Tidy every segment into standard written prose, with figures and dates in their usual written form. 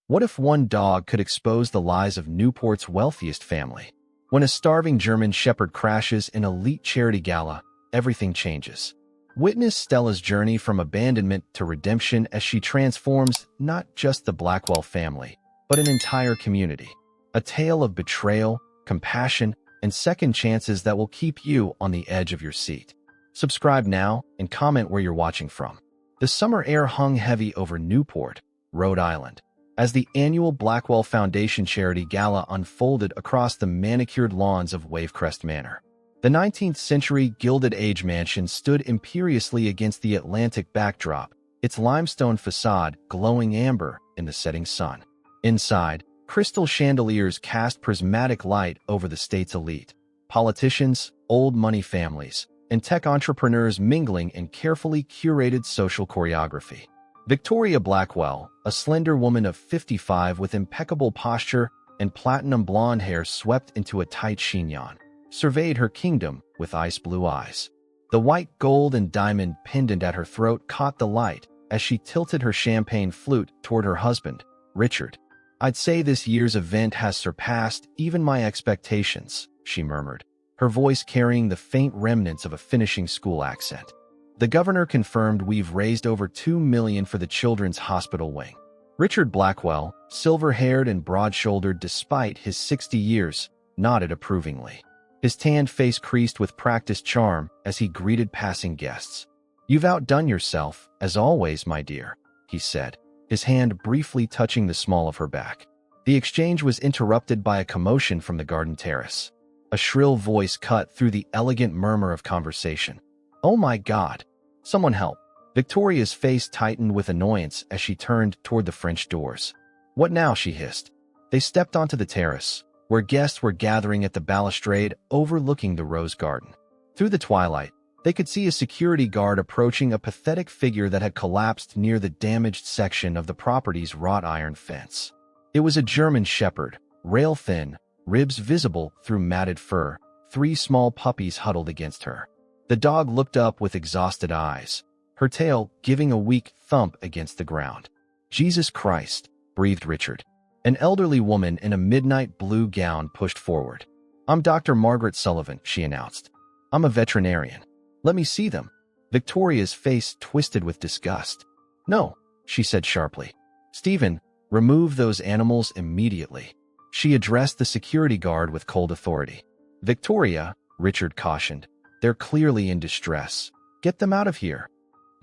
What if one dog could expose the lies of Newport's wealthiest family? When a starving German Shepherd crashes in an elite charity gala, everything changes. Witness Stella's journey from abandonment to redemption as she transforms not just the Blackwell family, but an entire community. A tale of betrayal, compassion, and second chances that will keep you on the edge of your seat. Subscribe now and comment where you're watching from. The summer air hung heavy over Newport, Rhode Island, as the annual Blackwell Foundation Charity Gala unfolded across the manicured lawns of Wavecrest Manor. The 19th-century Gilded Age mansion stood imperiously against the Atlantic backdrop, its limestone facade glowing amber in the setting sun. Inside, crystal chandeliers cast prismatic light over the state's elite. Politicians, old money families, and tech entrepreneurs mingling in carefully curated social choreography. Victoria Blackwell, a slender woman of 55 with impeccable posture and platinum blonde hair swept into a tight chignon, surveyed her kingdom with ice-blue eyes. The white gold and diamond pendant at her throat caught the light as she tilted her champagne flute toward her husband, Richard. "I'd say this year's event has surpassed even my expectations," she murmured, her voice carrying the faint remnants of a finishing school accent. "The governor confirmed we've raised over $2 million for the Children's Hospital wing." Richard Blackwell, silver-haired and broad-shouldered despite his 60 years, nodded approvingly. His tanned face creased with practiced charm as he greeted passing guests. "You've outdone yourself, as always, my dear," he said, his hand briefly touching the small of her back. The exchange was interrupted by a commotion from the garden terrace. A shrill voice cut through the elegant murmur of conversation. "Oh my God! Someone help!" Victoria's face tightened with annoyance as she turned toward the French doors. "What now?" she hissed. They stepped onto the terrace, where guests were gathering at the balustrade overlooking the rose garden. Through the twilight, they could see a security guard approaching a pathetic figure that had collapsed near the damaged section of the property's wrought iron fence. It was a German Shepherd, rail-thin, ribs visible through matted fur, 3 small puppies huddled against her. The dog looked up with exhausted eyes, her tail giving a weak thump against the ground. "Jesus Christ," breathed Richard. An elderly woman in a midnight blue gown pushed forward. "I'm Dr. Margaret Sullivan," she announced. "I'm a veterinarian." "Let me see them." Victoria's face twisted with disgust. "No," she said sharply. "Stephen, remove those animals immediately." She addressed the security guard with cold authority. "Victoria," Richard cautioned, "they're clearly in distress. Get them out of here."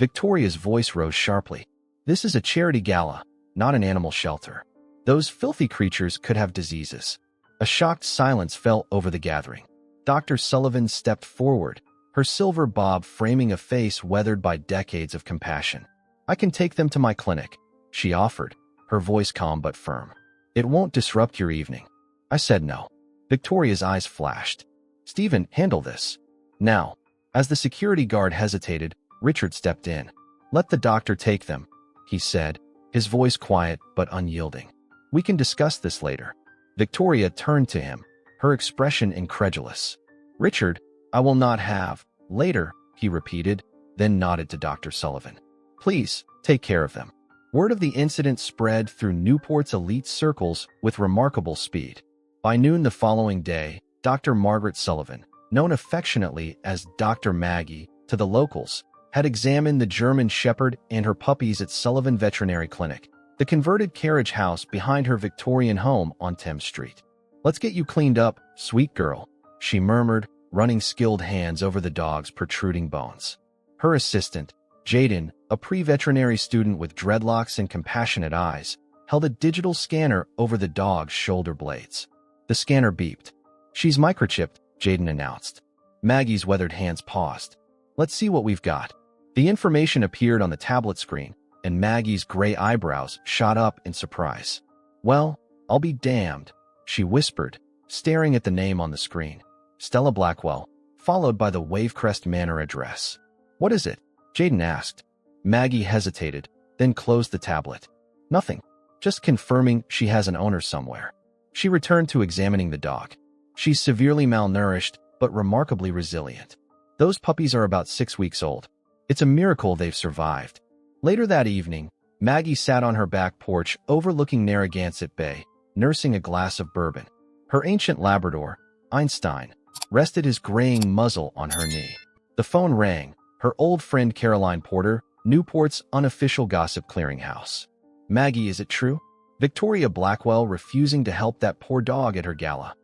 Victoria's voice rose sharply. "This is a charity gala, not an animal shelter. Those filthy creatures could have diseases." A shocked silence fell over the gathering. Dr. Sullivan stepped forward, her silver bob framing a face weathered by decades of compassion. "I can take them to my clinic," she offered, her voice calm but firm. "It won't disrupt your evening." I said no. Victoria's eyes flashed. "Stephen, handle this." "Now." As the security guard hesitated, Richard stepped in. "Let the doctor take them," he said, his voice quiet but unyielding. "We can discuss this later." Victoria turned to him, her expression incredulous. "Richard, I will not have later," he repeated, then nodded to Dr. Sullivan. "Please, take care of them." Word of the incident spread through Newport's elite circles with remarkable speed. By noon the following day, Dr. Margaret Sullivan, known affectionately as Dr. Maggie to the locals, had examined the German Shepherd and her puppies at Sullivan Veterinary Clinic, the converted carriage house behind her Victorian home on Thames Street. "Let's get you cleaned up, sweet girl," she murmured, running skilled hands over the dog's protruding bones. Her assistant, Jaden, a pre-veterinary student with dreadlocks and compassionate eyes, held a digital scanner over the dog's shoulder blades. The scanner beeped. "She's microchipped," Jaden announced. Maggie's weathered hands paused. "Let's see what we've got." The information appeared on the tablet screen, and Maggie's gray eyebrows shot up in surprise. "Well, I'll be damned," she whispered, staring at the name on the screen. Stella Blackwell, followed by the Wavecrest Manor address. "What is it?" Jaden asked. Maggie hesitated, then closed the tablet. "Nothing. Just confirming she has an owner somewhere." She returned to examining the dog. "She's severely malnourished, but remarkably resilient. Those puppies are about 6 weeks old. It's a miracle they've survived." Later that evening, Maggie sat on her back porch overlooking Narragansett Bay, nursing a glass of bourbon. Her ancient Labrador, Einstein, rested his graying muzzle on her knee. The phone rang. Her old friend Caroline Porter, Newport's unofficial gossip clearinghouse. Maggie, is it true? Victoria Blackwell refusing to help that poor dog at her gala.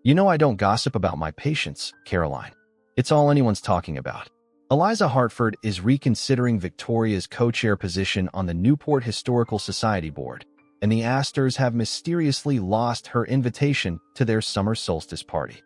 You know I don't gossip about my patients, Caroline. It's all anyone's talking about. Eliza Hartford is reconsidering Victoria's co-chair position on the Newport Historical Society board, and the Astors have mysteriously lost her invitation to their summer solstice party.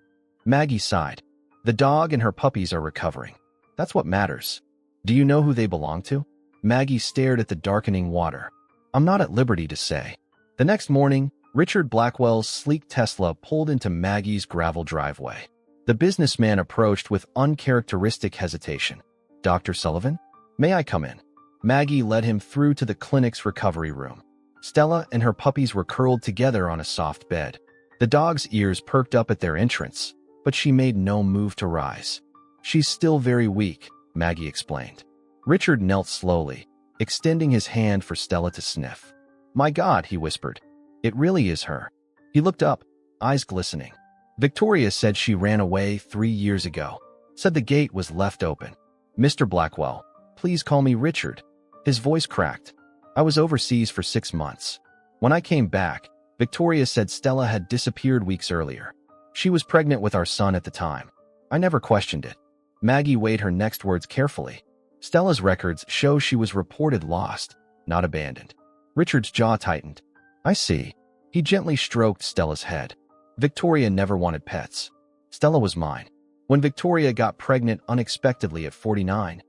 Maggie sighed. The dog and her puppies are recovering. That's what matters. Do you know who they belong to? Maggie stared at the darkening water. I'm not at liberty to say. The next morning, Richard Blackwell's sleek Tesla pulled into Maggie's gravel driveway. The businessman approached with uncharacteristic hesitation. Dr. Sullivan? May I come in? Maggie led him through to the clinic's recovery room. Stella and her puppies were curled together on a soft bed. The dog's ears perked up at their entrance, but she made no move to rise. She's still very weak, Maggie explained. Richard knelt slowly, extending his hand for Stella to sniff. My God, he whispered. It really is her. He looked up, eyes glistening. Victoria said she ran away 3 years ago. Said the gate was left open. Mr. Blackwell, please call me Richard. His voice cracked. I was overseas for 6 months. When I came back, Victoria said Stella had disappeared weeks earlier. She was pregnant with our son at the time. I never questioned it. Maggie weighed her next words carefully. Stella's records show she was reported lost, not abandoned. Richard's jaw tightened. I see. He gently stroked Stella's head. Victoria never wanted pets. Stella was mine. When Victoria got pregnant unexpectedly at 49,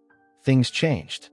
things changed.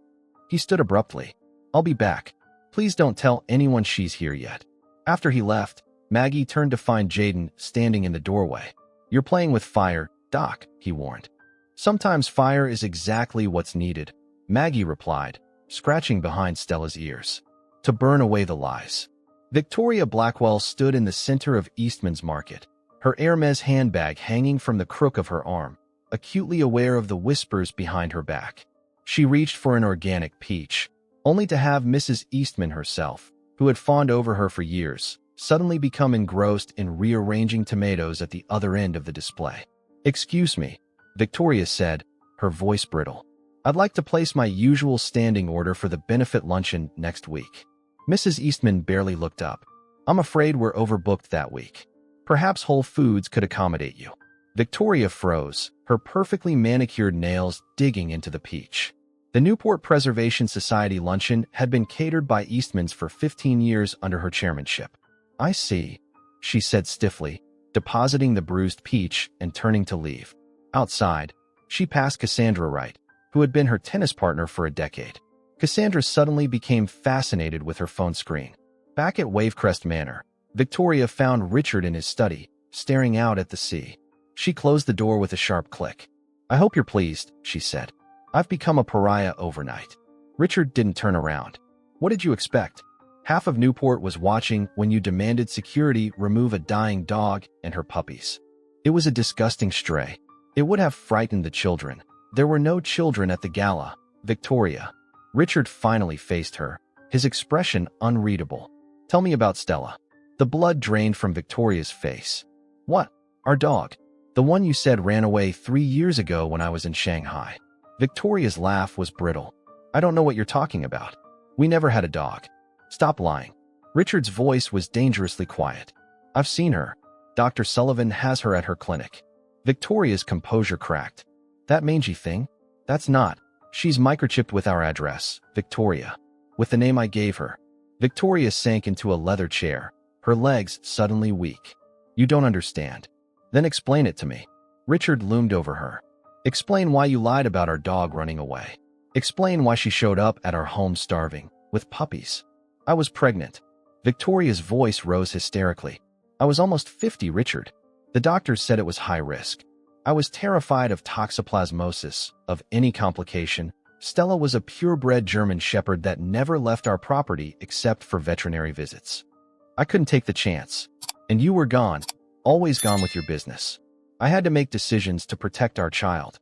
He stood abruptly. I'll be back. Please don't tell anyone she's here yet. After he left, Maggie turned to find Jaden standing in the doorway. You're playing with fire, Doc, he warned. Sometimes fire is exactly what's needed, Maggie replied, scratching behind Stella's ears. To burn away the lies. Victoria Blackwell stood in the center of Eastman's Market, her Hermes handbag hanging from the crook of her arm, acutely aware of the whispers behind her back. She reached for an organic peach, only to have Mrs. Eastman herself, who had fawned over her for years, suddenly become engrossed in rearranging tomatoes at the other end of the display. Excuse me, Victoria said, her voice brittle. I'd like to place my usual standing order for the benefit luncheon next week. Mrs. Eastman barely looked up. I'm afraid we're overbooked that week. Perhaps Whole Foods could accommodate you. Victoria froze, her perfectly manicured nails digging into the peach. The Newport Preservation Society luncheon had been catered by Eastman's for 15 years under her chairmanship. I see, she said stiffly, depositing the bruised peach and turning to leave. Outside, she passed Cassandra Wright, who had been her tennis partner for a decade. Cassandra suddenly became fascinated with her phone screen. Back at Wavecrest Manor, Victoria found Richard in his study, staring out at the sea. She closed the door with a sharp click. I hope you're pleased, she said. I've become a pariah overnight. Richard didn't turn around. What did you expect? Half of Newport was watching when you demanded security remove a dying dog and her puppies. It was a disgusting stray. It would have frightened the children. There were no children at the gala. Victoria. Richard finally faced her, his expression unreadable. Tell me about Stella. The blood drained from Victoria's face. What? Our dog. The one you said ran away 3 years ago when I was in Shanghai. Victoria's laugh was brittle. I don't know what you're talking about. We never had a dog. Stop lying. Richard's voice was dangerously quiet. I've seen her. Dr. Sullivan has her at her clinic. Victoria's composure cracked. That mangy thing? That's not. She's microchipped with our address, Victoria. With the name I gave her. Victoria sank into a leather chair, her legs suddenly weak. You don't understand. Then explain it to me. Richard loomed over her. Explain why you lied about our dog running away. Explain why she showed up at our home starving, with puppies. I was pregnant. Victoria's voice rose hysterically. I was almost 50, Richard. The doctors said it was high risk. I was terrified of toxoplasmosis, of any complication. Stella was a purebred German shepherd that never left our property except for veterinary visits. I couldn't take the chance. And you were gone, always gone with your business. I had to make decisions to protect our child.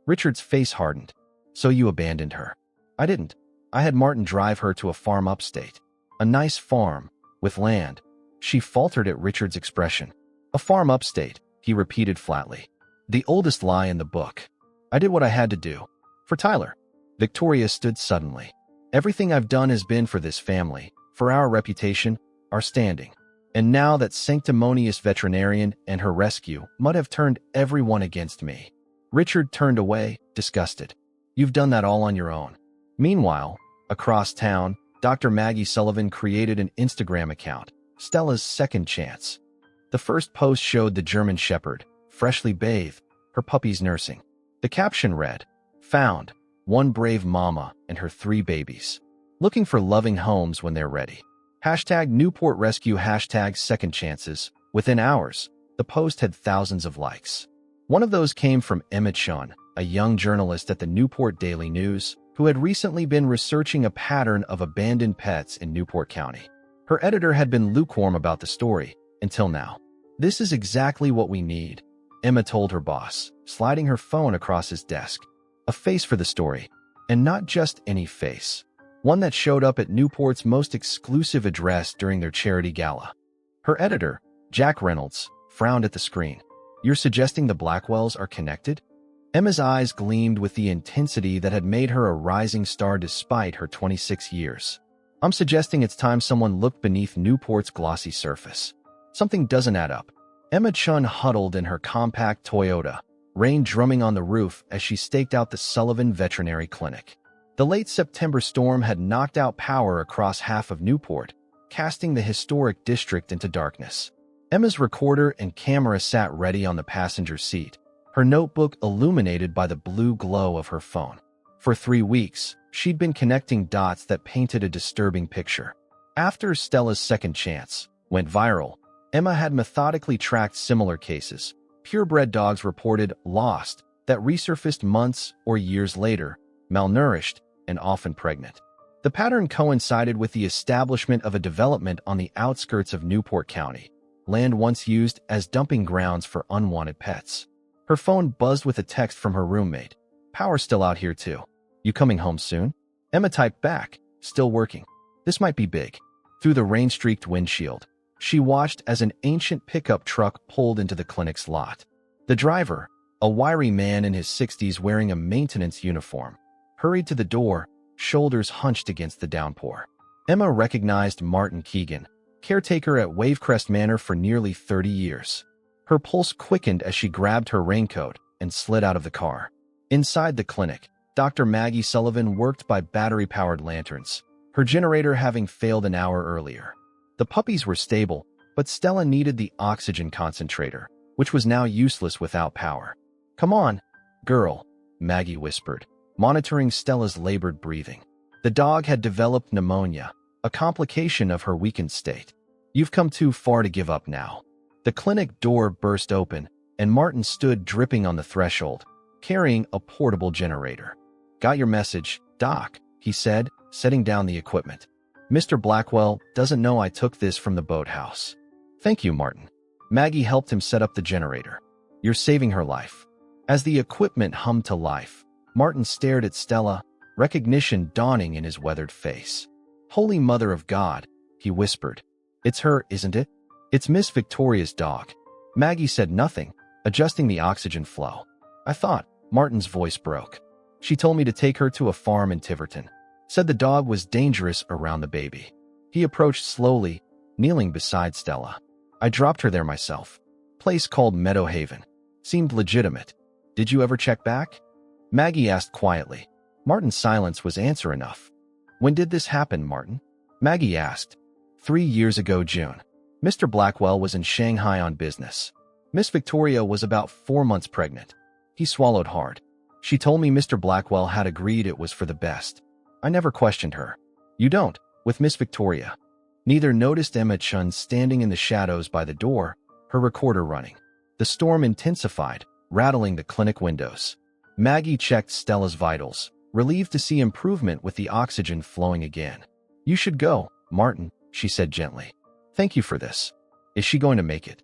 Richard's face hardened. So you abandoned her. I didn't. I had Martin drive her to a farm upstate. A nice farm, with land. She faltered at Richard's expression. A farm upstate, he repeated flatly. The oldest lie in the book. I did what I had to do. For Tyler. Victoria stood suddenly. Everything I've done has been for this family, for our reputation, our standing. And now that sanctimonious veterinarian and her rescue might have turned everyone against me. Richard turned away, disgusted. You've done that all on your own. Meanwhile, across town, Dr. Maggie Sullivan created an Instagram account, Stella's Second Chance. The first post showed the German Shepherd, freshly bathed, her puppies nursing. The caption read, "Found, one brave mama and her 3 babies. Looking for loving homes when they're ready." Hashtag Newport Rescue, hashtag Second Chances. Within hours, the post had thousands of likes. One of those came from Emma Chun, a young journalist at the Newport Daily News, who had recently been researching a pattern of abandoned pets in Newport County. Her editor had been lukewarm about the story, until now. "This is exactly what we need," Emma told her boss, sliding her phone across his desk. A face for the story, and not just any face. One that showed up at Newport's most exclusive address during their charity gala. Her editor, Jack Reynolds, frowned at the screen. "You're suggesting the Blackwells are connected?" Emma's eyes gleamed with the intensity that had made her a rising star despite her 26 years. "I'm suggesting it's time someone looked beneath Newport's glossy surface. Something doesn't add up." Emma Chun huddled in her compact Toyota, rain drumming on the roof as she staked out the Sullivan Veterinary Clinic. The late September storm had knocked out power across half of Newport, casting the historic district into darkness. Emma's recorder and camera sat ready on the passenger seat, her notebook illuminated by the blue glow of her phone. For 3 weeks, she'd been connecting dots that painted a disturbing picture. After Stella's Second Chance went viral, Emma had methodically tracked similar cases, purebred dogs reported lost that resurfaced months or years later, malnourished and often pregnant. The pattern coincided with the establishment of a development on the outskirts of Newport County, land once used as dumping grounds for unwanted pets. Her phone buzzed with a text from her roommate. "Power's still out here too. You coming home soon?" Emma typed back, "Still working. This might be big." Through the rain-streaked windshield, she watched as an ancient pickup truck pulled into the clinic's lot. The driver, a wiry man in his 60s wearing a maintenance uniform, hurried to the door, shoulders hunched against the downpour. Emma recognized Martin Keegan, caretaker at Wavecrest Manor for nearly 30 years. Her pulse quickened as she grabbed her raincoat and slid out of the car. Inside the clinic, Dr. Maggie Sullivan worked by battery-powered lanterns, her generator having failed an hour earlier. The puppies were stable, but Stella needed the oxygen concentrator, which was now useless without power. "Come on, girl," Maggie whispered, monitoring Stella's labored breathing. The dog had developed pneumonia, a complication of her weakened state. "You've come too far to give up now." The clinic door burst open, and Martin stood dripping on the threshold, carrying a portable generator. "Got your message, Doc," he said, setting down the equipment. "Mr. Blackwell doesn't know I took this from the boathouse." "Thank you, Martin." Maggie helped him set up the generator. "You're saving her life." As the equipment hummed to life, Martin stared at Stella, recognition dawning in his weathered face. "Holy Mother of God," he whispered. "It's her, isn't it?" "It's Miss Victoria's dog." Maggie said nothing, adjusting the oxygen flow. "I thought," Martin's voice broke. "She told me to take her to a farm in Tiverton. Said the dog was dangerous around the baby." He approached slowly, kneeling beside Stella. "I dropped her there myself. Place called Meadow Haven. Seemed legitimate. Did you ever check back?" Maggie asked quietly. Martin's silence was answer enough. "When did this happen, Martin?" Maggie asked. 3 years ago, June. Mr. Blackwell was in Shanghai on business. Miss Victoria was about 4 months pregnant." He swallowed hard. "She told me Mr. Blackwell had agreed it was for the best. I never questioned her." "You don't, with Miss Victoria." Neither noticed Emma Chun standing in the shadows by the door, her recorder running. The storm intensified, rattling the clinic windows. Maggie checked Stella's vitals, relieved to see improvement with the oxygen flowing again. "You should go, Martin," she said gently. "Thank you for this. Is she going to make it?"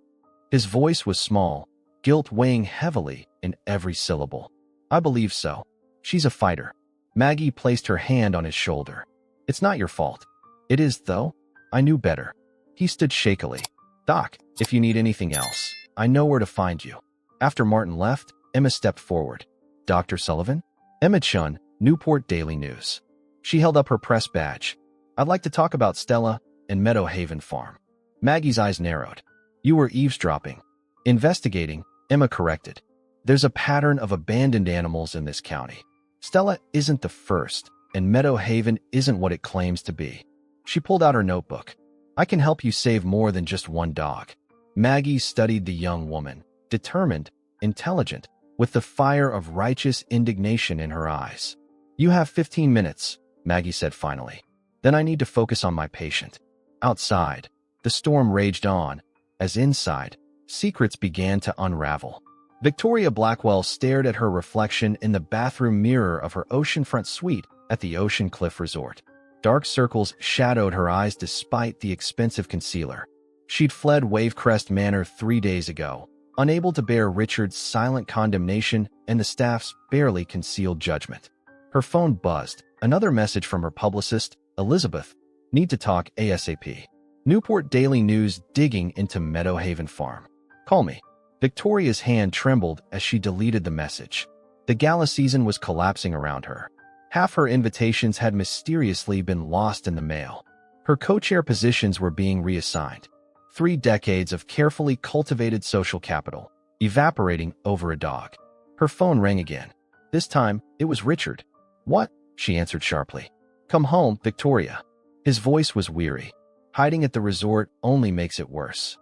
His voice was small, guilt weighing heavily in every syllable. "I believe so. She's a fighter." Maggie placed her hand on his shoulder. It's not your fault. It is, though. I knew better. He stood shakily. Doc, if you need anything else, I know where to find you. After Martin left, Emma stepped forward. Dr. Sullivan? Emma Chun, Newport Daily News. She held up her press badge. I'd like to talk about Stella and Meadow Haven Farm. Maggie's eyes narrowed. You were eavesdropping. Investigating, Emma corrected. There's a pattern of abandoned animals in this county. Stella isn't the first, and Meadow Haven isn't what it claims to be. She pulled out her notebook. I can help you save more than just one dog. Maggie studied the young woman, determined, intelligent, with the fire of righteous indignation in her eyes. You have 15 minutes, Maggie said finally. Then I need to focus on my patient. Outside, the storm raged on, as inside, secrets began to unravel. Victoria Blackwell stared at her reflection in the bathroom mirror of her oceanfront suite at the Ocean Cliff Resort. Dark circles shadowed her eyes despite the expensive concealer. She'd fled Wavecrest Manor 3 days ago, unable to bear Richard's silent condemnation and the staff's barely concealed judgment. Her phone buzzed. Another message from her publicist, Elizabeth. Need to talk ASAP. Newport Daily News digging into Meadow Haven Farm. Call me. Victoria's hand trembled as she deleted the message. The gala season was collapsing around her. Half her invitations had mysteriously been lost in the mail. Her co-chair positions were being reassigned. 3 decades of carefully cultivated social capital, evaporating over a dog. Her phone rang again. This time, it was Richard. What? She answered sharply. Come home, Victoria. His voice was weary. Hiding at the resort only makes it worse.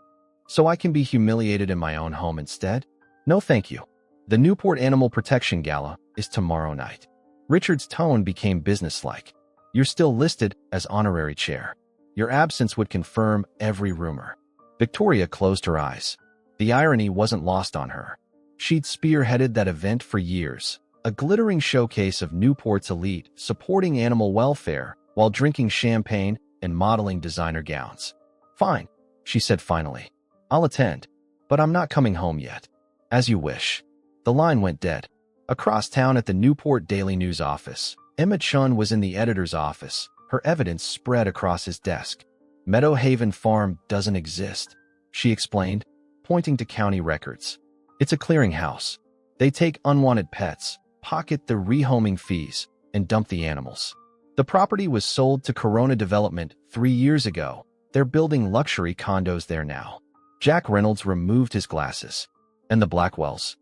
So I can be humiliated in my own home instead? No thank you. The Newport Animal Protection Gala is tomorrow night. Richard's tone became businesslike. You're still listed as honorary chair. Your absence would confirm every rumor. Victoria closed her eyes. The irony wasn't lost on her. She'd spearheaded that event for years, a glittering showcase of Newport's elite supporting animal welfare while drinking champagne and modeling designer gowns. Fine, she said finally. I'll attend, but I'm not coming home yet. As you wish. The line went dead. Across town at the Newport Daily News office, Emma Chun was in the editor's office, her evidence spread across his desk. Meadow Haven Farm doesn't exist, she explained, pointing to county records. It's a clearinghouse. They take unwanted pets, pocket the rehoming fees, and dump the animals. The property was sold to Corona Development 3 years ago. They're building luxury condos there now. Jack Reynolds removed his glasses. And the Blackwells?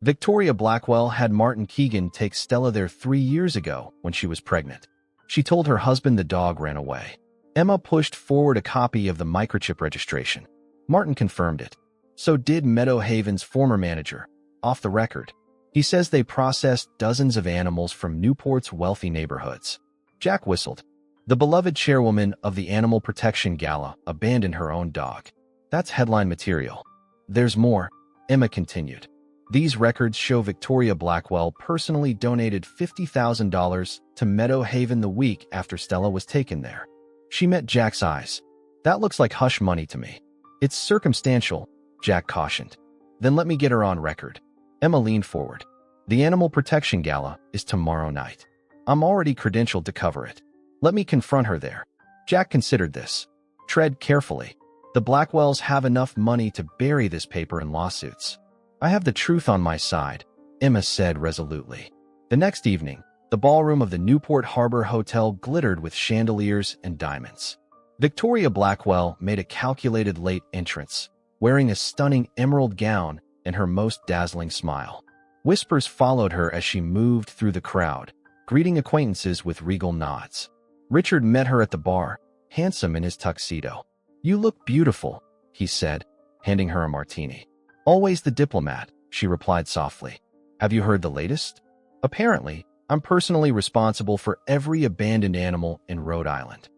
Victoria Blackwell had Martin Keegan take Stella there 3 years ago when she was pregnant. She told her husband the dog ran away. Emma pushed forward a copy of the microchip registration. Martin confirmed it. So did Meadow Haven's former manager, off the record. He says they processed dozens of animals from Newport's wealthy neighborhoods. Jack whistled. The beloved chairwoman of the Animal Protection Gala abandoned her own dog. That's headline material. There's more, Emma continued. These records show Victoria Blackwell personally donated $50,000 to Meadow Haven the week after Stella was taken there. She met Jack's eyes. That looks like hush money to me. It's circumstantial, Jack cautioned. Then let me get her on record. Emma leaned forward. The Animal Protection Gala is tomorrow night. I'm already credentialed to cover it. Let me confront her there. Jack considered this. Tread carefully. The Blackwells have enough money to bury this paper in lawsuits. I have the truth on my side, Emma said resolutely. The next evening, the ballroom of the Newport Harbor Hotel glittered with chandeliers and diamonds. Victoria Blackwell made a calculated late entrance, wearing a stunning emerald gown and her most dazzling smile. Whispers followed her as she moved through the crowd, greeting acquaintances with regal nods. Richard met her at the bar, handsome in his tuxedo. You look beautiful, he said, handing her a martini. Always the diplomat, she replied softly. Have you heard the latest? Apparently, I'm personally responsible for every abandoned animal in Rhode Island.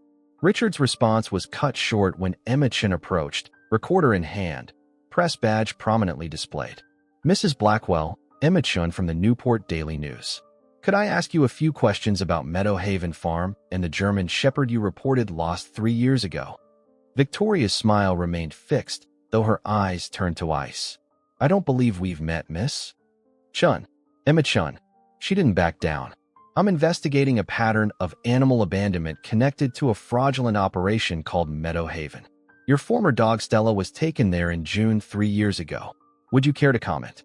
Richard's response was cut short when Emma Chun approached, recorder in hand, press badge prominently displayed. Mrs. Blackwell, Emma Chun from the Newport Daily News. Could I ask you a few questions about Meadow Haven Farm and the German Shepherd you reported lost 3 years ago? Victoria's smile remained fixed, though her eyes turned to ice. I don't believe we've met, miss. Chun. Emma Chun. She didn't back down. I'm investigating a pattern of animal abandonment connected to a fraudulent operation called Meadow Haven. Your former dog Stella was taken there in June 3 years ago. Would you care to comment?"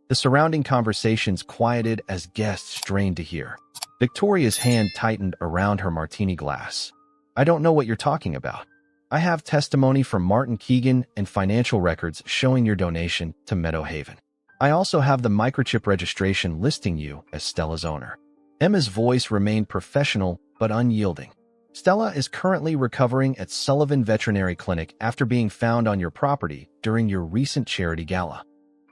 The surrounding conversations quieted as guests strained to hear. Victoria's hand tightened around her martini glass. "I don't know what you're talking about. I have testimony from Martin Keegan and financial records showing your donation to Meadow Haven. I also have the microchip registration listing you as Stella's owner." Emma's voice remained professional but unyielding. "Stella is currently recovering at Sullivan Veterinary Clinic after being found on your property during your recent charity gala."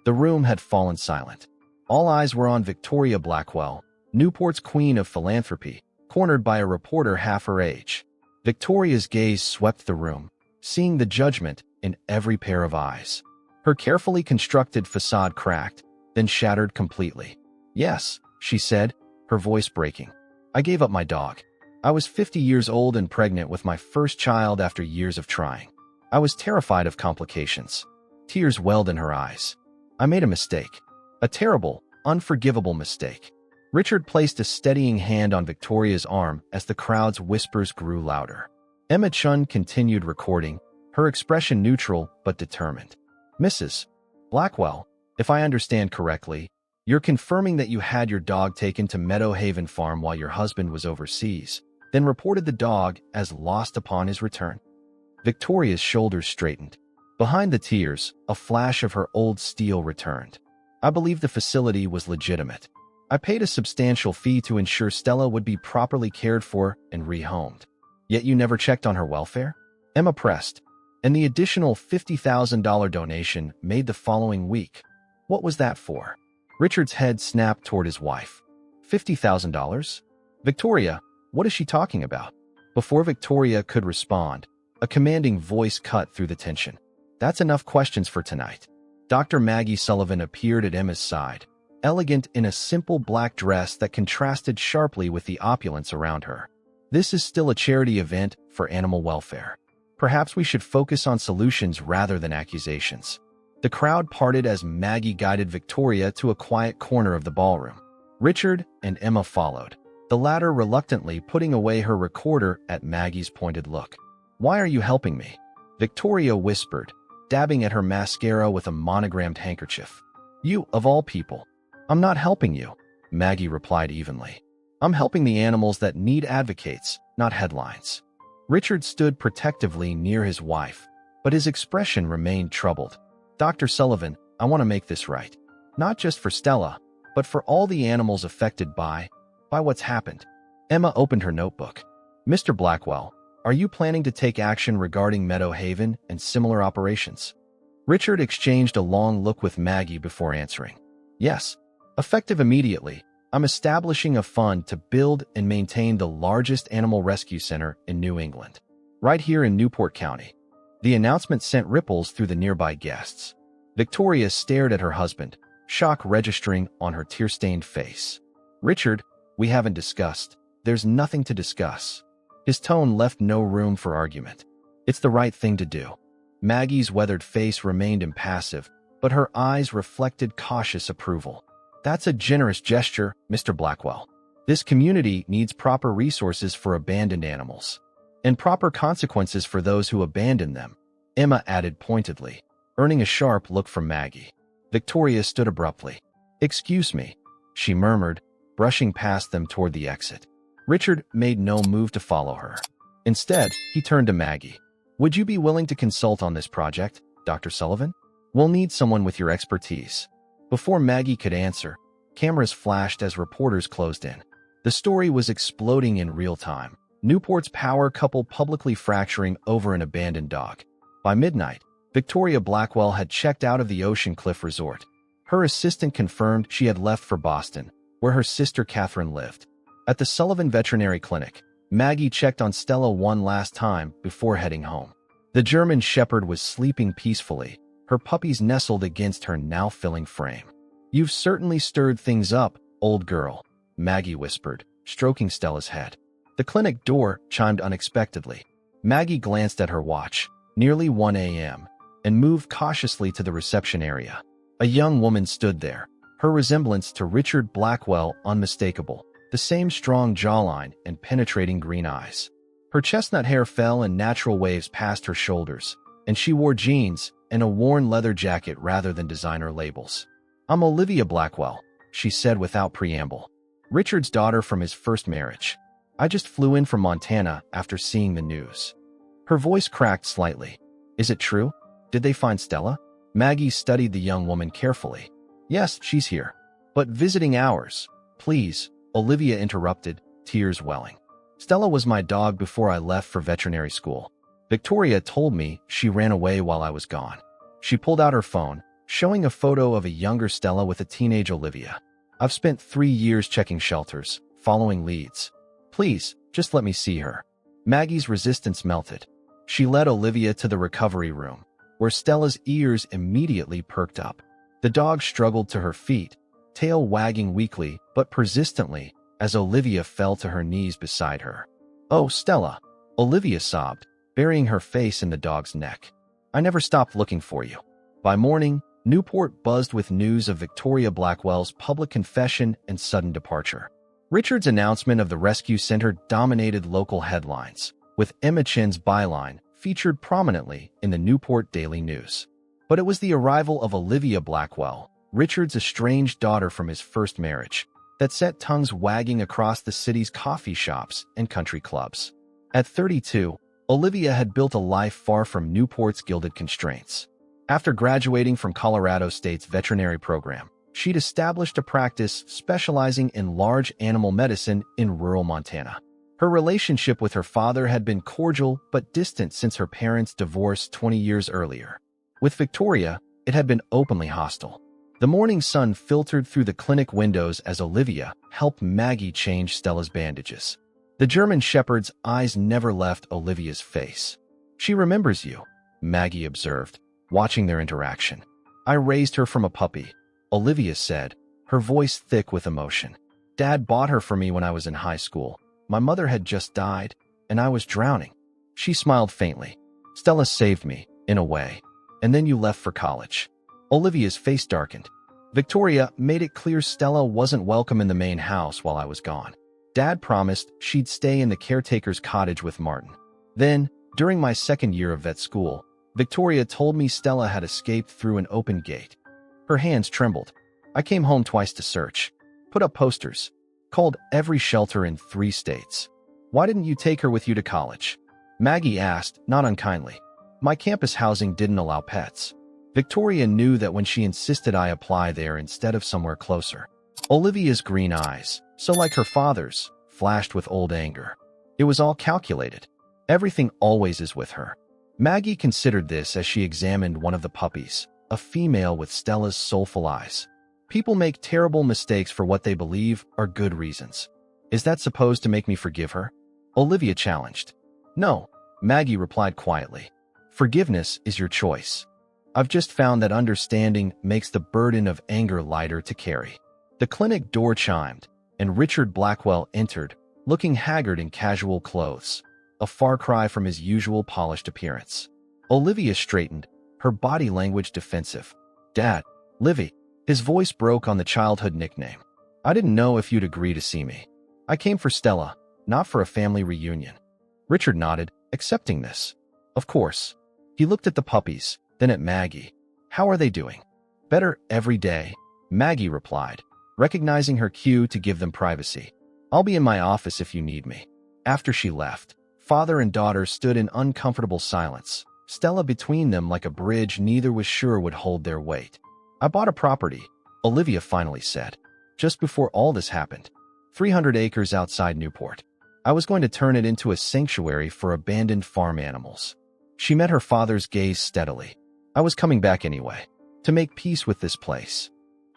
The room had fallen silent. All eyes were on Victoria Blackwell, Newport's queen of philanthropy, cornered by a reporter half her age. Victoria's gaze swept the room, seeing the judgment in every pair of eyes. Her carefully constructed facade cracked, then shattered completely. "Yes," she said, her voice breaking. "I gave up my dog. I was 50 years old and pregnant with my first child after years of trying. I was terrified of complications." Tears welled in her eyes. "I made a mistake. A terrible, unforgivable mistake." Richard placed a steadying hand on Victoria's arm as the crowd's whispers grew louder. Emma Chun continued recording, her expression neutral but determined. "Mrs. Blackwell, if I understand correctly, you're confirming that you had your dog taken to Meadow Haven Farm while your husband was overseas, then reported the dog as lost upon his return." Victoria's shoulders straightened. Behind the tears, a flash of her old steel returned. "I believe the facility was legitimate. I paid a substantial fee to ensure Stella would be properly cared for and rehomed. Yet you never checked on her welfare?" Emma pressed. "And the additional $50,000 donation made the following week. What was that for?" Richard's head snapped toward his wife. $50,000? "Victoria, what is she talking about?" Before Victoria could respond, a commanding voice cut through the tension. "That's enough questions for tonight." Dr. Maggie Sullivan appeared at Emma's side, elegant in a simple black dress that contrasted sharply with the opulence around her. "This is still a charity event for animal welfare. Perhaps we should focus on solutions rather than accusations." The crowd parted as Maggie guided Victoria to a quiet corner of the ballroom. Richard and Emma followed, the latter reluctantly putting away her recorder at Maggie's pointed look. "Why are you helping me?" Victoria whispered, dabbing at her mascara with a monogrammed handkerchief. "You, of all people." "I'm not helping you," Maggie replied evenly. "I'm helping the animals that need advocates, not headlines." Richard stood protectively near his wife, but his expression remained troubled. "Dr. Sullivan, I want to make this right. Not just for Stella, but for all the animals affected by what's happened." Emma opened her notebook. "Mr. Blackwell, are you planning to take action regarding Meadow Haven and similar operations?" Richard exchanged a long look with Maggie before answering. "Yes. Effective immediately, I'm establishing a fund to build and maintain the largest animal rescue center in New England, right here in Newport County." The announcement sent ripples through the nearby guests. Victoria stared at her husband, shock registering on her tear-stained face. "Richard, we haven't discussed. There's nothing to discuss." His tone left no room for argument. "It's the right thing to do." Maggie's weathered face remained impassive, but her eyes reflected cautious approval. "That's a generous gesture, Mr. Blackwell. This community needs proper resources for abandoned animals, and proper consequences for those who abandon them," Emma added pointedly, earning a sharp look from Maggie. Victoria stood abruptly. "Excuse me," she murmured, brushing past them toward the exit. Richard made no move to follow her. Instead, he turned to Maggie. "Would you be willing to consult on this project, Dr. Sullivan? We'll need someone with your expertise." Before Maggie could answer, cameras flashed as reporters closed in. The story was exploding in real time. Newport's power couple publicly fracturing over an abandoned dog. By midnight, Victoria Blackwell had checked out of the Ocean Cliff Resort. Her assistant confirmed she had left for Boston, where her sister Catherine lived. At the Sullivan Veterinary Clinic, Maggie checked on Stella one last time before heading home. The German Shepherd was sleeping peacefully, her puppies nestled against her now-filling frame. "You've certainly stirred things up, old girl," Maggie whispered, stroking Stella's head. The clinic door chimed unexpectedly. Maggie glanced at her watch, nearly 1 a.m., and moved cautiously to the reception area. A young woman stood there, her resemblance to Richard Blackwell unmistakable, the same strong jawline and penetrating green eyes. Her chestnut hair fell in natural waves past her shoulders, and she wore jeans and a worn leather jacket rather than designer labels. "I'm Olivia Blackwell," she said without preamble. "Richard's daughter from his first marriage. I just flew in from Montana after seeing the news." Her voice cracked slightly. "Is it true? Did they find Stella?" Maggie studied the young woman carefully. "Yes, she's here. But visiting hours." "Please," Olivia interrupted, tears welling. "Stella was my dog before I left for veterinary school. Victoria told me she ran away while I was gone." She pulled out her phone, showing a photo of a younger Stella with a teenage Olivia. "I've spent 3 years checking shelters, following leads. Please, just let me see her." Maggie's resistance melted. She led Olivia to the recovery room, where Stella's ears immediately perked up. The dog struggled to her feet, tail wagging weakly but persistently as Olivia fell to her knees beside her. "Oh, Stella," Olivia sobbed, burying her face in the dog's neck. "I never stopped looking for you." By morning, Newport buzzed with news of Victoria Blackwell's public confession and sudden departure. Richard's announcement of the rescue center dominated local headlines, with Emma Chin's byline featured prominently in the Newport Daily News. But it was the arrival of Olivia Blackwell, Richard's estranged daughter from his first marriage, that set tongues wagging across the city's coffee shops and country clubs. At 32, Olivia had built a life far from Newport's gilded constraints. After graduating from Colorado State's veterinary program, she'd established a practice specializing in large animal medicine in rural Montana. Her relationship with her father had been cordial but distant since her parents' divorce 20 years earlier. With Victoria, it had been openly hostile. The morning sun filtered through the clinic windows as Olivia helped Maggie change Stella's bandages. The German shepherd's eyes never left Olivia's face. "She remembers you," Maggie observed, watching their interaction. "I raised her from a puppy," Olivia said, her voice thick with emotion. "Dad bought her for me when I was in high school. My mother had just died, and I was drowning." She smiled faintly. "Stella saved me, in a way. And then you left for college." Olivia's face darkened. "Victoria made it clear Stella wasn't welcome in the main house while I was gone. Dad promised she'd stay in the caretaker's cottage with Martin. Then, during my second year of vet school, Victoria told me Stella had escaped through an open gate." Her hands trembled. "I came home twice to search, put up posters, called every shelter in 3 states. Why didn't you take her with you to college?" Maggie asked, not unkindly. "My campus housing didn't allow pets." Victoria knew that when she insisted I apply there instead of somewhere closer. Olivia's green eyes, so like her father's, flashed with old anger. It was all calculated. Everything always is with her. Maggie considered this as she examined one of the puppies, a female with Stella's soulful eyes. People make terrible mistakes for what they believe are good reasons. "Is that supposed to make me forgive her?" Olivia challenged. "No," Maggie replied quietly. "Forgiveness is your choice. I've just found that understanding makes the burden of anger lighter to carry." The clinic door chimed, and Richard Blackwell entered, looking haggard in casual clothes, a far cry from his usual polished appearance. Olivia straightened, her body language defensive. "Dad, Livy." His voice broke on the childhood nickname. "I didn't know if you'd agree to see me. I came for Stella, not for a family reunion." Richard nodded, accepting this. "Of course." He looked at the puppies, then at Maggie. "How are they doing?" "Better every day," Maggie replied, recognizing her cue to give them privacy. "I'll be in my office if you need me." After she left, father and daughter stood in uncomfortable silence, Stella between them like a bridge neither was sure would hold their weight. "I bought a property," Olivia finally said, "just before all this happened. 300 acres outside Newport. I was going to turn it into a sanctuary for abandoned farm animals." She met her father's gaze steadily. "I was coming back anyway, to make peace with this place."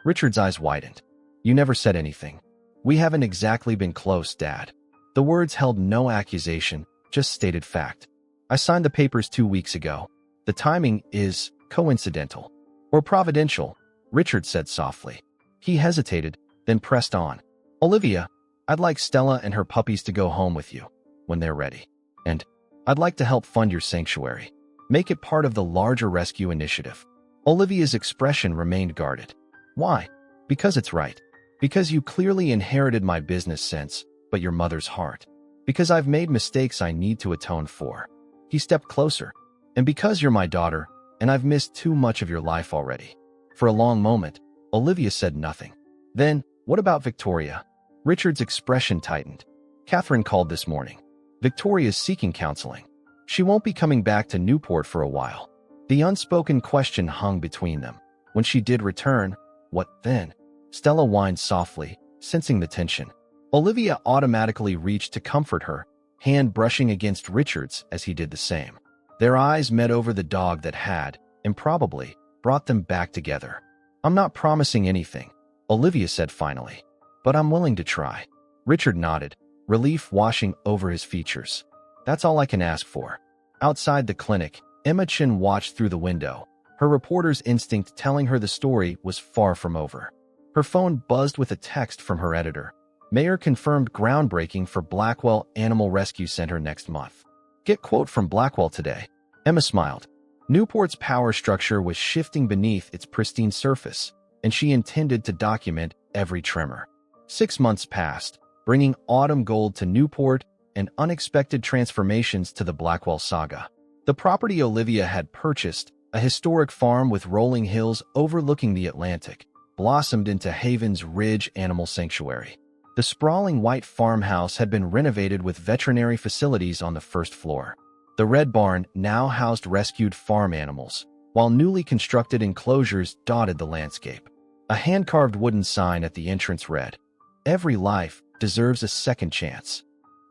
Richard's eyes widened. "You never said anything." "We haven't exactly been close, Dad." The words held no accusation, just stated fact. "I signed the papers 2 weeks ago. The timing is coincidental." "Or providential," Richard said softly. He hesitated, then pressed on. "Olivia, I'd like Stella and her puppies to go home with you, when they're ready. And I'd like to help fund your sanctuary. Make it part of the larger rescue initiative." Olivia's expression remained guarded. "Why?" "Because it's right." Because you clearly inherited my business sense, but your mother's heart. Because I've made mistakes I need to atone for. He stepped closer. And because you're my daughter, and I've missed too much of your life already. For a long moment, Olivia said nothing. Then, what about Victoria? Richard's expression tightened. Catherine called this morning. Victoria's seeking counseling. She won't be coming back to Newport for a while. The unspoken question hung between them. When she did return, what then? Stella whined softly, sensing the tension. Olivia automatically reached to comfort her, hand brushing against Richard's as he did the same. Their eyes met over the dog that had, improbably, brought them back together. I'm not promising anything, Olivia said finally, but I'm willing to try. Richard nodded, relief washing over his features. That's all I can ask for. Outside the clinic, Emma Chin watched through the window, her reporter's instinct telling her the story was far from over. Her phone buzzed with a text from her editor. Mayor confirmed groundbreaking for Blackwell Animal Rescue Center next month. Get quote from Blackwell today. Emma smiled. Newport's power structure was shifting beneath its pristine surface, and she intended to document every tremor. 6 months passed, bringing autumn gold to Newport and unexpected transformations to the Blackwell saga. The property Olivia had purchased, a historic farm with rolling hills overlooking the Atlantic, blossomed into Haven's Ridge Animal Sanctuary. The sprawling white farmhouse had been renovated with veterinary facilities on the first floor. The Red Barn now housed rescued farm animals, while newly constructed enclosures dotted the landscape. A hand-carved wooden sign at the entrance read, "Every life deserves a second chance."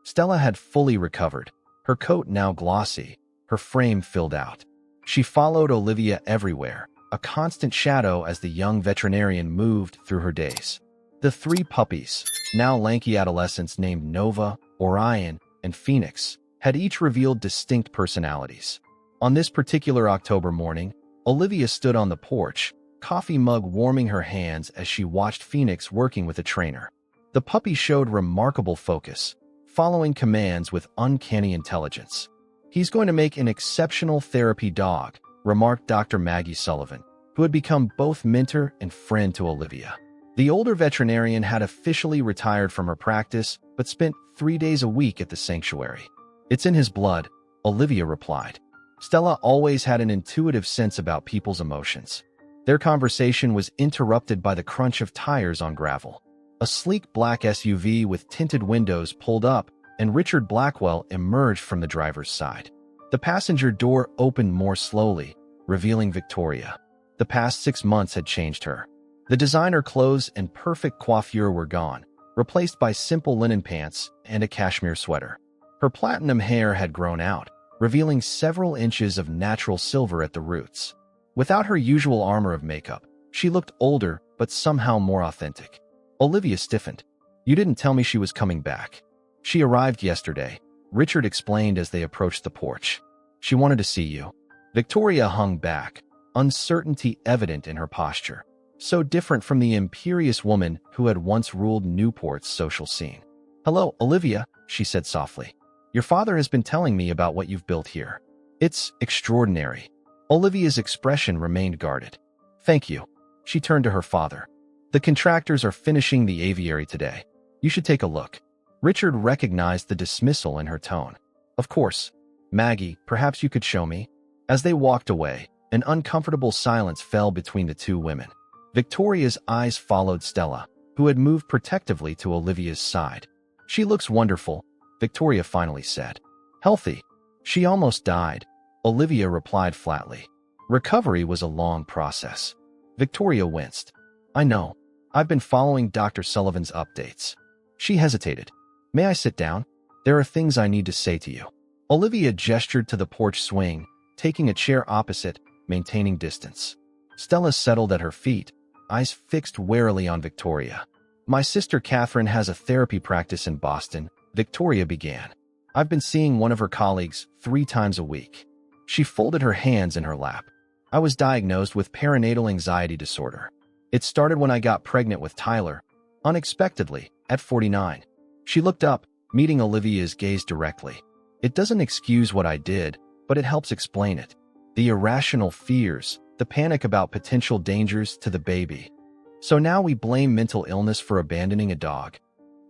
Stella had fully recovered, her coat now glossy, her frame filled out. She followed Olivia everywhere, a constant shadow as the young veterinarian moved through her days. The 3 puppies, now lanky adolescents named Nova, Orion, and Phoenix, had each revealed distinct personalities. On this particular October morning, Olivia stood on the porch, coffee mug warming her hands as she watched Phoenix working with a trainer. The puppy showed remarkable focus, following commands with uncanny intelligence. "He's going to make an exceptional therapy dog," remarked Dr. Maggie Sullivan, who had become both mentor and friend to Olivia. The older veterinarian had officially retired from her practice, but spent 3 days a week at the sanctuary. "It's in his blood," Olivia replied. Stella always had an intuitive sense about people's emotions. Their conversation was interrupted by the crunch of tires on gravel. A sleek black SUV with tinted windows pulled up, and Richard Blackwell emerged from the driver's side. The passenger door opened more slowly, revealing Victoria. The past 6 months had changed her. The designer clothes and perfect coiffure were gone, replaced by simple linen pants and a cashmere sweater. Her platinum hair had grown out, revealing several inches of natural silver at the roots. Without her usual armor of makeup, she looked older but somehow more authentic. Olivia stiffened. "You didn't tell me she was coming back." "She arrived yesterday," Richard explained as they approached the porch. "She wanted to see you." Victoria hung back, uncertainty evident in her posture, so different from the imperious woman who had once ruled Newport's social scene. "Hello, Olivia," she said softly. "Your father has been telling me about what you've built here. It's extraordinary." Olivia's expression remained guarded. "Thank you." She turned to her father. "The contractors are finishing the aviary today. You should take a look." Richard recognized the dismissal in her tone. "Of course. Maggie, perhaps you could show me?" As they walked away, an uncomfortable silence fell between the 2 women. Victoria's eyes followed Stella, who had moved protectively to Olivia's side. "She looks wonderful," Victoria finally said. "Healthy. She almost died," Olivia replied flatly. Recovery was a long process. Victoria winced. "I know. I've been following Dr. Sullivan's updates." She hesitated. "May I sit down? There are things I need to say to you." Olivia gestured to the porch swing, taking a chair opposite, maintaining distance. Stella settled at her feet, eyes fixed warily on Victoria. "My sister Catherine has a therapy practice in Boston," Victoria began. "I've been seeing one of her colleagues 3 times a week." She folded her hands in her lap. "I was diagnosed with perinatal anxiety disorder. It started when I got pregnant with Tyler, unexpectedly, at 49. She looked up, meeting Olivia's gaze directly. "It doesn't excuse what I did, but it helps explain it. The irrational fears, the panic about potential dangers to the baby." So now we blame mental illness for abandoning a dog.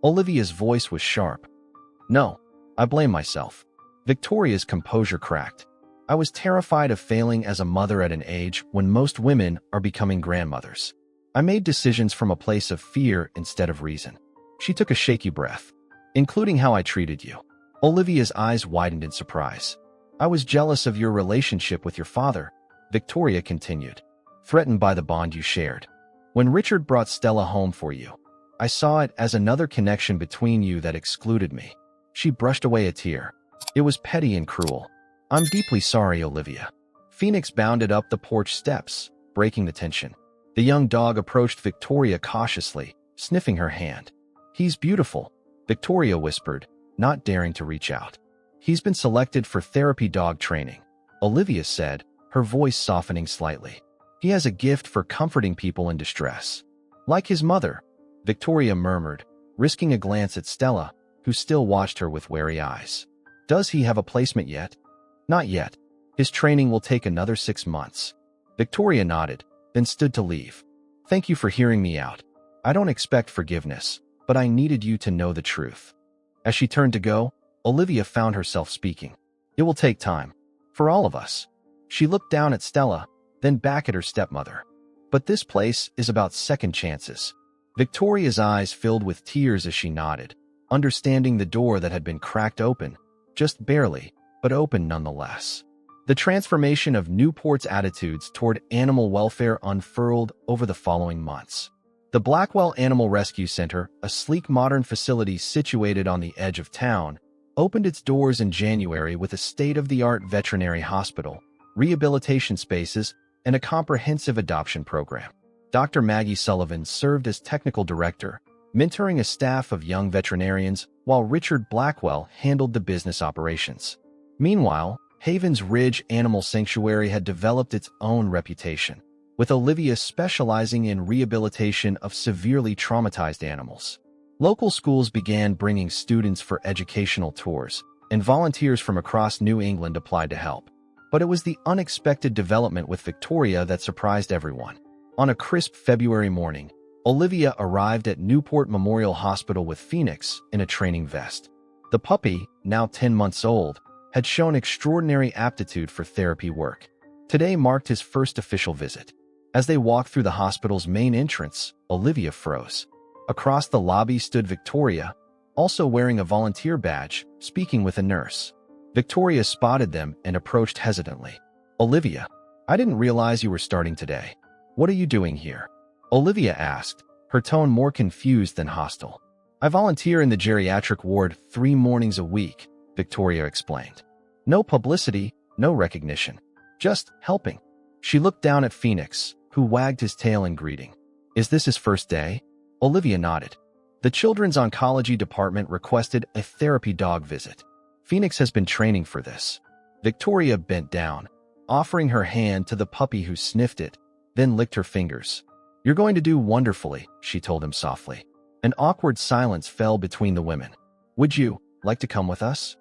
Olivia's voice was sharp. No, I blame myself. Victoria's composure cracked. I was terrified of failing as a mother at an age when most women are becoming grandmothers. I made decisions from a place of fear instead of reason. She took a shaky breath. Including how I treated you. Olivia's eyes widened in surprise. I was jealous of your relationship with your father, Victoria continued, threatened by the bond you shared. When Richard brought Stella home for you, I saw it as another connection between you that excluded me. She brushed away a tear. It was petty and cruel. I'm deeply sorry, Olivia. Phoenix bounded up the porch steps, breaking the tension. The young dog approached Victoria cautiously, sniffing her hand. He's beautiful, Victoria whispered, not daring to reach out. He's been selected for therapy dog training, Olivia said, her voice softening slightly. He has a gift for comforting people in distress. Like his mother, Victoria murmured, risking a glance at Stella, who still watched her with wary eyes. Does he have a placement yet? Not yet. His training will take another 6 months. Victoria nodded, then stood to leave. Thank you for hearing me out. I don't expect forgiveness, but I needed you to know the truth. As she turned to go, Olivia found herself speaking. It will take time. For all of us. She looked down at Stella, then back at her stepmother. But this place is about second chances. Victoria's eyes filled with tears as she nodded, understanding the door that had been cracked open, just barely, but open nonetheless. The transformation of Newport's attitudes toward animal welfare unfurled over the following months. The Blackwell Animal Rescue Center, a sleek modern facility situated on the edge of town, opened its doors in January with a state-of-the-art veterinary hospital, rehabilitation spaces, and a comprehensive adoption program. Dr. Maggie Sullivan served as technical director, mentoring a staff of young veterinarians, while Richard Blackwell handled the business operations. Meanwhile, Havens Ridge Animal Sanctuary had developed its own reputation, with Olivia specializing in rehabilitation of severely traumatized animals. Local schools began bringing students for educational tours, and volunteers from across New England applied to help. But it was the unexpected development with Victoria that surprised everyone. On a crisp February morning, Olivia arrived at Newport Memorial Hospital with Phoenix in a training vest. The puppy, now 10 months old, had shown extraordinary aptitude for therapy work. Today marked his first official visit. As they walked through the hospital's main entrance, Olivia froze. Across the lobby stood Victoria, also wearing a volunteer badge, speaking with a nurse. Victoria spotted them and approached hesitantly. Olivia, I didn't realize you were starting today. What are you doing here? Olivia asked, her tone more confused than hostile. I volunteer in the geriatric ward 3 mornings a week, Victoria explained. No publicity, no recognition. Just helping. She looked down at Phoenix, who wagged his tail in greeting. Is this his first day? Olivia nodded. The children's oncology department requested a therapy dog visit. Phoenix has been training for this. Victoria bent down, offering her hand to the puppy who sniffed it, then licked her fingers. You're going to do wonderfully, she told him softly. An awkward silence fell between the women. Would you like to come with us?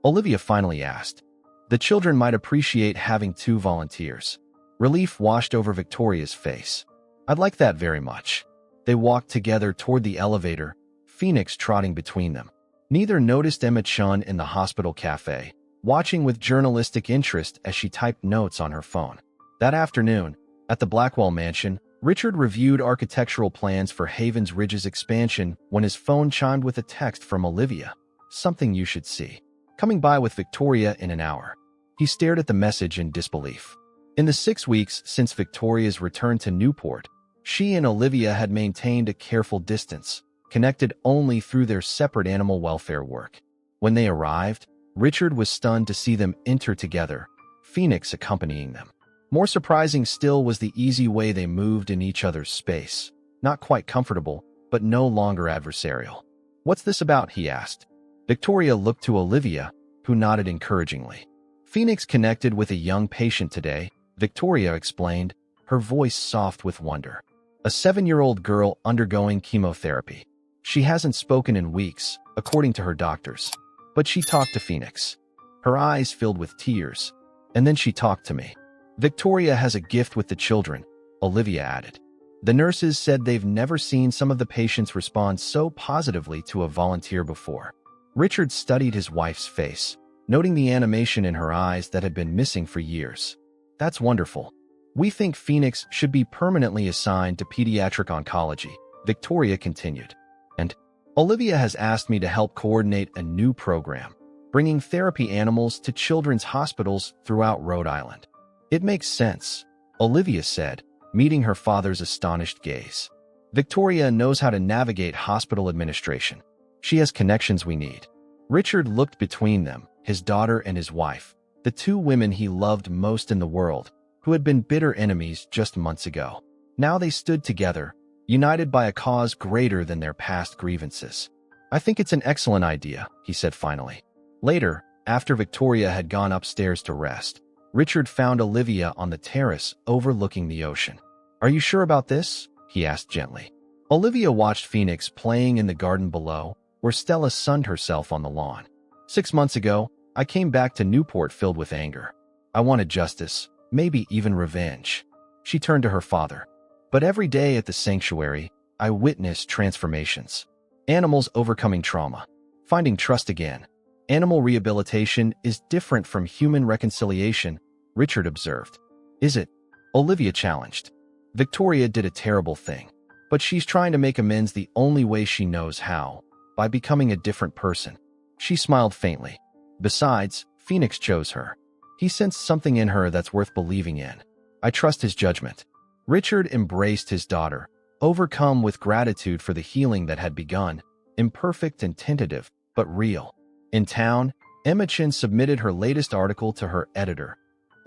Olivia finally asked. The children might appreciate having 2 volunteers. Relief washed over Victoria's face. I'd like that very much. They walked together toward the elevator, Phoenix trotting between them. Neither noticed Emma Chun in the hospital cafe, watching with journalistic interest as she typed notes on her phone. That afternoon, at the Blackwell mansion, Richard reviewed architectural plans for Havens Ridge's expansion when his phone chimed with a text from Olivia. Something you should see. Coming by with Victoria in an hour. He stared at the message in disbelief. In the 6 weeks since Victoria's return to Newport, she and Olivia had maintained a careful distance, connected only through their separate animal welfare work. When they arrived, Richard was stunned to see them enter together, Phoenix accompanying them. More surprising still was the easy way they moved in each other's space. Not quite comfortable, but no longer adversarial. What's this about? He asked. Victoria looked to Olivia, who nodded encouragingly. Phoenix connected with a young patient today, Victoria explained, her voice soft with wonder. A 7-year-old girl undergoing chemotherapy. She hasn't spoken in weeks, according to her doctors. But she talked to Phoenix. Her eyes filled with tears. And then she talked to me. Victoria has a gift with the children, Olivia added. The nurses said they've never seen some of the patients respond so positively to a volunteer before. Richard studied his wife's face, noting the animation in her eyes that had been missing for years. That's wonderful. We think Phoenix should be permanently assigned to pediatric oncology, Victoria continued. And Olivia has asked me to help coordinate a new program, bringing therapy animals to children's hospitals throughout Rhode Island. It makes sense, Olivia said, meeting her father's astonished gaze. Victoria knows how to navigate hospital administration. She has connections we need. Richard looked between them, his daughter and his wife, the two women he loved most in the world, who had been bitter enemies just months ago. Now they stood together, united by a cause greater than their past grievances. I think it's an excellent idea, he said finally. Later, after Victoria had gone upstairs to rest, Richard found Olivia on the terrace overlooking the ocean. Are you sure about this? He asked gently. Olivia watched Phoenix playing in the garden below, where Stella sunned herself on the lawn. 6 months ago, I came back to Newport filled with anger. I wanted justice, maybe even revenge. She turned to her father. But every day at the sanctuary, I witnessed transformations. Animals overcoming trauma, finding trust again. Animal rehabilitation is different from human reconciliation, Richard observed. Is it? Olivia challenged. Victoria did a terrible thing, but she's trying to make amends the only way she knows how, by becoming a different person. She smiled faintly. Besides, Phoenix chose her. He sensed something in her that's worth believing in. I trust his judgment. Richard embraced his daughter, overcome with gratitude for the healing that had begun, imperfect and tentative, but real. In town, Emma Chin submitted her latest article to her editor,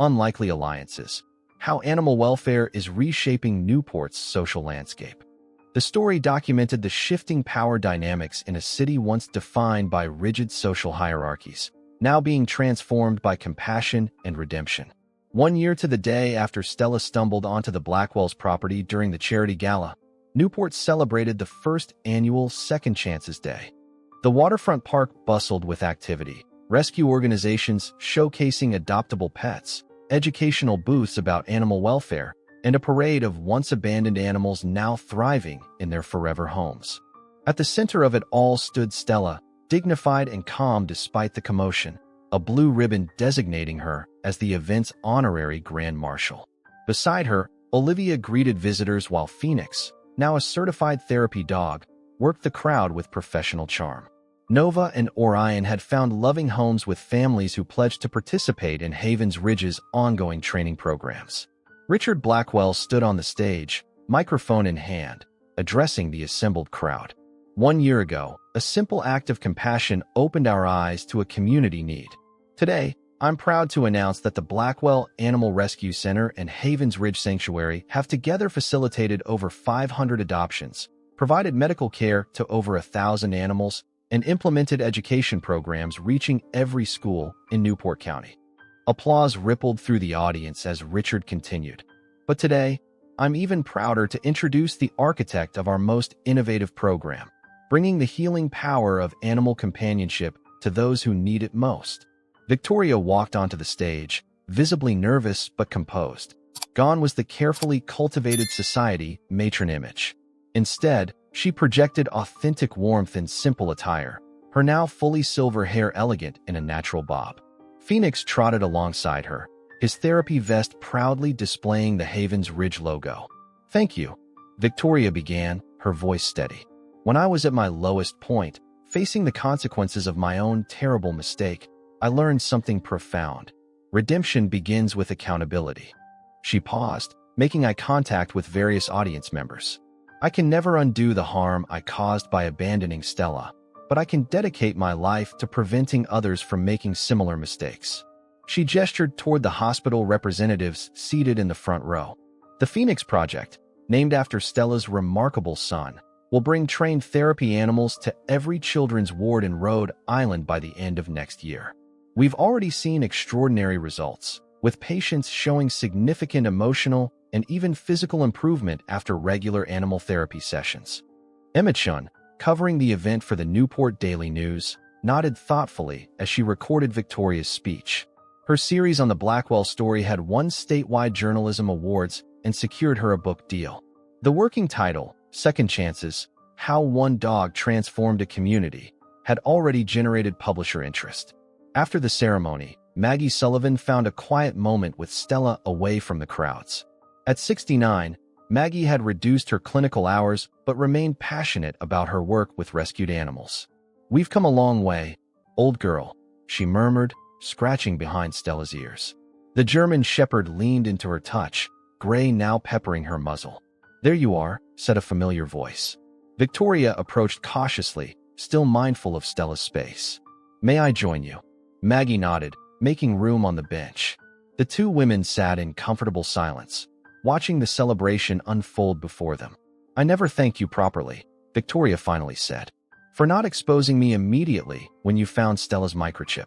Unlikely Alliances: How Animal Welfare is Reshaping Newport's Social Landscape. The story documented the shifting power dynamics in a city once defined by rigid social hierarchies, now being transformed by compassion and redemption. 1 year to the day after Stella stumbled onto the Blackwell's property during the charity gala, Newport celebrated the first annual Second Chances Day. The waterfront park bustled with activity, rescue organizations showcasing adoptable pets, educational booths about animal welfare, and a parade of once-abandoned animals now thriving in their forever homes. At the center of it all stood Stella, dignified and calm despite the commotion, a blue ribbon designating her as the event's honorary Grand Marshal. Beside her, Olivia greeted visitors while Phoenix, now a certified therapy dog, worked the crowd with professional charm. Nova and Orion had found loving homes with families who pledged to participate in Havens Ridge's ongoing training programs. Richard Blackwell stood on the stage, microphone in hand, addressing the assembled crowd. 1 year ago, a simple act of compassion opened our eyes to a community need. Today, I'm proud to announce that the Blackwell Animal Rescue Center and Havens Ridge Sanctuary have together facilitated over 500 adoptions, provided medical care to over 1,000 animals, and implemented education programs reaching every school in Newport County. Applause rippled through the audience as Richard continued. But today, I'm even prouder to introduce the architect of our most innovative program, bringing the healing power of animal companionship to those who need it most. Victoria walked onto the stage, visibly nervous but composed. Gone was the carefully cultivated society matron image. Instead, she projected authentic warmth in simple attire, her now fully silver hair elegant in a natural bob. Phoenix trotted alongside her, his therapy vest proudly displaying the Havens Ridge logo. Thank you, Victoria began, her voice steady. When I was at my lowest point, facing the consequences of my own terrible mistake, I learned something profound. Redemption begins with accountability. She paused, making eye contact with various audience members. I can never undo the harm I caused by abandoning Stella, but I can dedicate my life to preventing others from making similar mistakes. She gestured toward the hospital representatives seated in the front row. The Phoenix Project, named after Stella's remarkable son, will bring trained therapy animals to every children's ward in Rhode Island by the end of next year. We've already seen extraordinary results, with patients showing significant emotional and even physical improvement after regular animal therapy sessions. Emma Chun, covering the event for the Newport Daily News, nodded thoughtfully as she recorded Victoria's speech. Her series on the Blackwell story had won statewide journalism awards and secured her a book deal. The working title, Second Chances, How One Dog Transformed a Community, had already generated publisher interest. After the ceremony, Maggie Sullivan found a quiet moment with Stella away from the crowds. At 69, Maggie had reduced her clinical hours but remained passionate about her work with rescued animals. "We've come a long way, old girl," she murmured, scratching behind Stella's ears. The German Shepherd leaned into her touch, gray now peppering her muzzle. "There you are," said a familiar voice. Victoria approached cautiously, still mindful of Stella's space. "May I join you?" Maggie nodded, making room on the bench. The two women sat in comfortable silence, watching the celebration unfold before them. "I never thanked you properly," Victoria finally said, "for not exposing me immediately when you found Stella's microchip."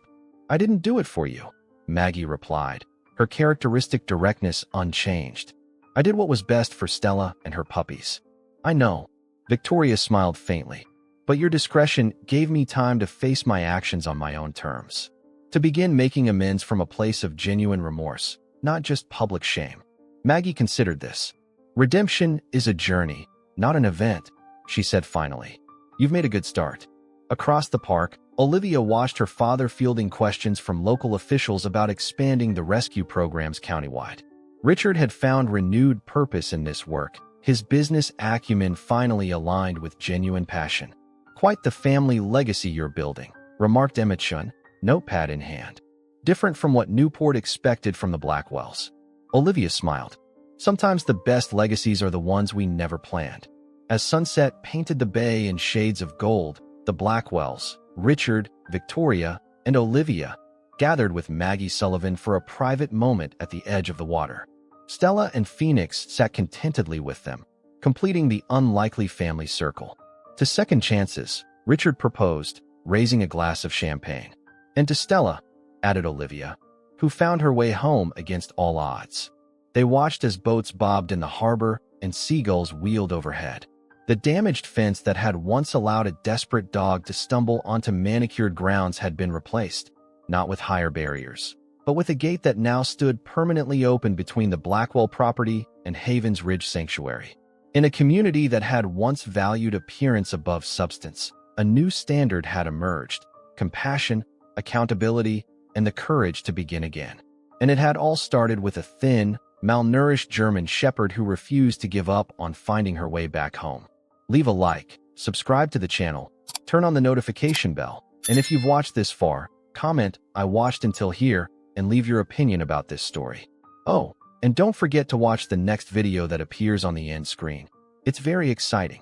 "I didn't do it for you," Maggie replied, her characteristic directness unchanged. "I did what was best for Stella and her puppies." "I know," Victoria smiled faintly, "but your discretion gave me time to face my actions on my own terms. To begin making amends from a place of genuine remorse, not just public shame." Maggie considered this. "Redemption is a journey, not an event," she said finally. "You've made a good start." Across the park, Olivia watched her father fielding questions from local officials about expanding the rescue programs countywide. Richard had found renewed purpose in this work, his business acumen finally aligned with genuine passion. "Quite the family legacy you're building," remarked Emmett Shun, notepad in hand. "Different from what Newport expected from the Blackwells." Olivia smiled. "Sometimes the best legacies are the ones we never planned." As sunset painted the bay in shades of gold, the Blackwells, Richard, Victoria, and Olivia gathered with Maggie Sullivan for a private moment at the edge of the water. Stella and Phoenix sat contentedly with them, completing the unlikely family circle. To Second Chances, Richard proposed, raising a glass of champagne. "And to Stella," added Olivia, who found her way home against all odds. They watched as boats bobbed in the harbor and seagulls wheeled overhead. The damaged fence that had once allowed a desperate dog to stumble onto manicured grounds had been replaced, not with higher barriers, but with a gate that now stood permanently open between the Blackwell property and Havens Ridge Sanctuary. In a community that had once valued appearance above substance, a new standard had emerged: compassion, accountability, and the courage to begin again. And it had all started with a thin, malnourished German Shepherd who refused to give up on finding her way back home. Leave a like, subscribe to the channel, turn on the notification bell, and if you've watched this far, comment, "I watched until here," and leave your opinion about this story. Oh, and don't forget to watch the next video that appears on the end screen. It's very exciting.